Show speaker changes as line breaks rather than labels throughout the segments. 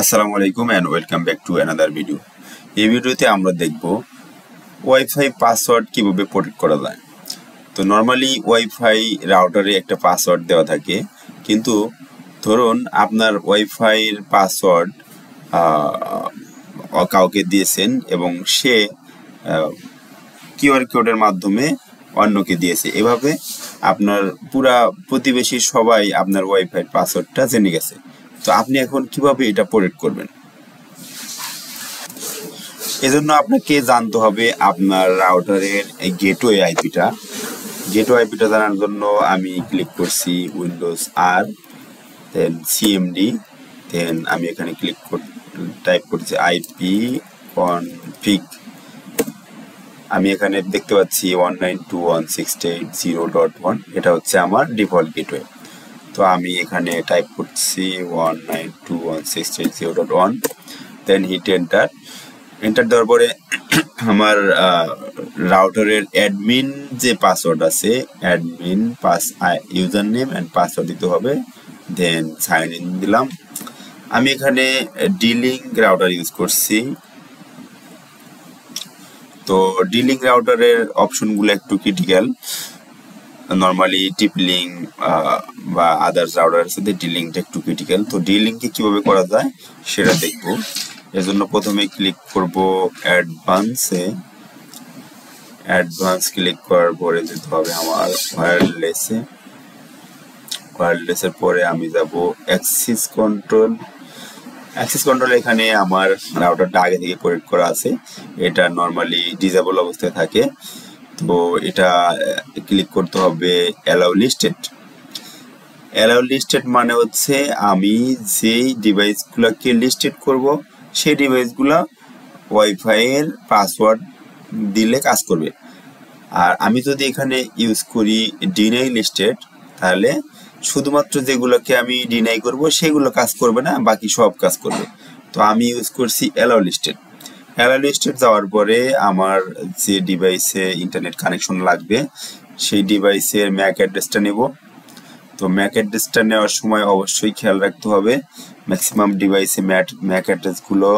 আসসালামু আলাইকুম and welcome back to another video. এই ভিডিওতে আমরা দেখব ওয়াইফাই পাসওয়ার্ড কিভাবে প্রোটেক্ট করা যায়। তো নরমালি ওয়াইফাই রাউটারে একটা পাসওয়ার্ড দেওয়া থাকে, কিন্তু ধরুন আপনার ওয়াইফাই এর পাসওয়ার্ড কাউকে দিয়েছেন এবং সে কিউআর কোডের মাধ্যমে অন্যকে দিয়েছে। এভাবে আপনার পুরা প্রতিবেশী সবাই আপনার ওয়াইফাই এর পাসওয়ার্ডটা জেনে গেছে। তো আপনি এখন কিভাবে এটা প্রোটেক্ট করবেন? এজন্য আপনাকে জানতে হবে আপনার রাউটারের গেটওয়ে আইপিটা। গেটওয়ে আইপিটা জানার জন্য আমি ক্লিক করছি উইন্ডোজ আর, দেন সিএমডি, দেন আমি এখানে টাইপ করছি আইপি কনফিগ। আমি এখানে দেখতে পাচ্ছি 192.168.0.1, এটা হচ্ছে আমার ডিফল্ট গেটওয়ে। তো আমি এখানে টাইপ করছি 192.168.0.1, দেন হিট এন্টার। এন্টার দেওয়ার পরে আমার রাউটারের অ্যাডমিন যে পাসওয়ার্ড আছে, admin user name and password দিতে হবে, দেন সাইন ইন দিলাম। আমি এখানে ডিলিং রাউটার ইউজ করছি। তো ডিলিং রাউটারের অপশনগুলো একটু ক্রিটিক্যাল। নর্মালি টিপলিং বা আদার্স রাউটারের সাথে ডিলিংটা একটু ক্রিটিক্যাল। তো ডিলিংকে কিভাবে করা যায় সেটা দেখব। এর জন্য প্রথমে ক্লিক করব অ্যাডভান্সে। অ্যাডভান্স ক্লিক করার পরে যেতে হবে আমার ওয়্যারলেসে। ওয়্যারলেসের পরে আমি যাব অ্যাক্সেস কন্ট্রোল। অ্যাক্সেস কন্ট্রোল এখানে আমার রাউটারটা আগে থেকে প্রোটেক্ট করা আছে, এটা নর্মালি ডিসেবল অবস্থায় থাকে। তো এটা ক্লিক করতে হবে অ্যালাউ লিস্টেড। অ্যালাউ লিস্টেড মানে হচ্ছে আমি যেই ডিভাইসগুলোকে লিস্টেড করব সেই ডিভাইসগুলো ওয়াইফাই এর পাসওয়ার্ড দিলে কাজ করবে। আর আমি যদি এখানে ইউজ করি ডিনাই লিস্টেড, তাহলে শুধুমাত্র যেগুলোকে আমি ডিনাই করব সেগুলো কাজ করবে না, বাকি সব কাজ করবে। তো আমি ইউজ করছি অ্যালাউ লিস্টেড। অ্যালাউ লিস্টেড যাওয়ার পরে আমার যে ডিভাইসে ইন্টারনেট কানেকশন লাগবে সেই ডিভাইসের ম্যাক অ্যাড্রেসটা নেব। তো ম্যাক অ্যাড্রেসটা নেওয়ার সময় অবশ্যই খেয়াল রাখতে হবে ম্যাক্সিমাম ডিভাইসে ম্যাক অ্যাড্রেসগুলো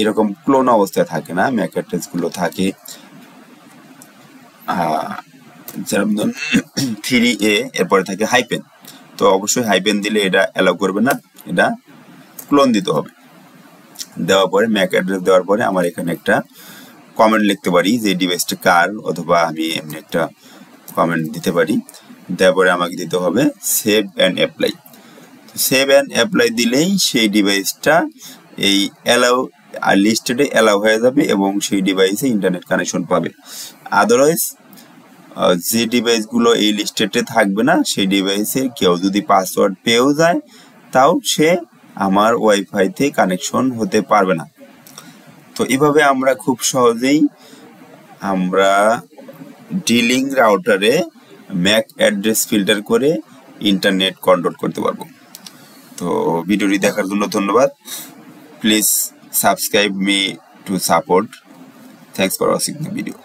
এরকম ক্লোন অবস্থায় থাকে না, ম্যাক অ্যাড্রেসগুলো থাকে যেমন 3A, এরপরে থাকে হাইপেন। তো অবশ্যই হাইপেন দিলে এটা অ্যালাউ করবে না, এটা ক্লোন দিতে হবে। দেওয়ার পরে ম্যাক অ্যাড্রেস দেওয়ার পরে আমার এখানে একটা কমেন্ট লিখতে পারি যে ডিভাইসটা কার, অথবা আমি এমনি একটা কমেন্ট দিতে পারি। দেওয়ার পরে আমাকে দিতে হবে save and apply. Save and apply দিলেই সেই ডিভাইসটা এই অ্যালাউ আর লিস্টেডে অ্যালাউ হয়ে যাবে এবং সেই ডিভাইসে ইন্টারনেট কানেকশন পাবে। আদারওয়াইজ যে ডিভাইসগুলো এই লিস্টেডে থাকবে না সেই ডিভাইসে কেউ যদি পাসওয়ার্ড পেয়েও যায় তাও সে আমার ওয়াইফাইতে কানেকশন হতে পারবে না। তো এভাবে আমরা খুব সহজেই আমরা ডিলিং রাউটারে ম্যাক অ্যাড্রেস ফিল্টার করে ইন্টারনেট কন্ট্রোল করতে পারবো। তো ভিডিওটি দেখার জন্য ধন্যবাদ। Please subscribe me to support. Thanks for watching the video.